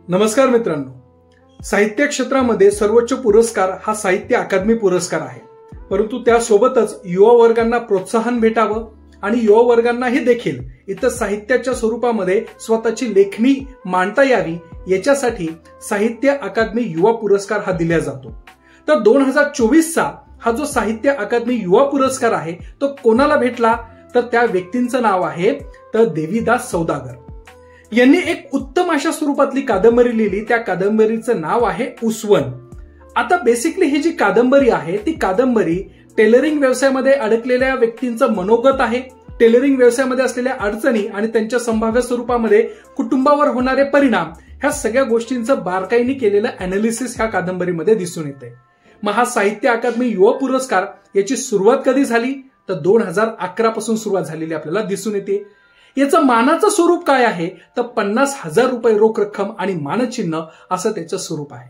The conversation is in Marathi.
नमस्कार मित्रांनो, साहित्य क्षेत्रामध्ये सर्वोच्च पुरस्कार हा साहित्य अकादमी पुरस्कार आहे. परंतु त्यासोबतच युवा वर्गांना प्रोत्साहन भेटावं आणि युवा वर्गांनाही देखील इतर साहित्याच्या स्वरूपामध्ये स्वतःची लेखणी मांडता यावी याच्यासाठी साहित्य अकादमी युवा पुरस्कार हा दिला जातो. तर 2024चा हा जो साहित्य अकादमी युवा पुरस्कार आहे तो कोणाला भेटला तर त्या व्यक्तींचं नाव आहे तर देवीदास सौदागर यांनी एक उत्तम अशा स्वरूपातली कादंबरी लिहिली. त्या कादंबरीचं नाव आहे उसवन. आता बेसिकली ही जी कादंबरी आहे ती कादंबरी टेलरिंग व्यवसायामध्ये अडकलेल्या व्यक्तींचं मनोगत आहे. टेलरिंग व्यवसायामध्ये असलेल्या अडचणी आणि त्यांच्या संभाव्य स्वरूपामध्ये कुटुंबावर होणारे परिणाम ह्या सगळ्या गोष्टींचं बारकाईने केलेलं अनालिसिस ह्या कादंबरीमध्ये दिसून येते. मग हा साहित्य अकादमी युवा पुरस्कार याची सुरुवात कधी झाली तर 2011 पासून सुरुवात झालेली आपल्याला दिसून येते. याचं मानाचं स्वरूप काय आहे तर 50,000 रुपये रोख रक्कम आणि मानचिन्ह असं त्याचं स्वरूप आहे.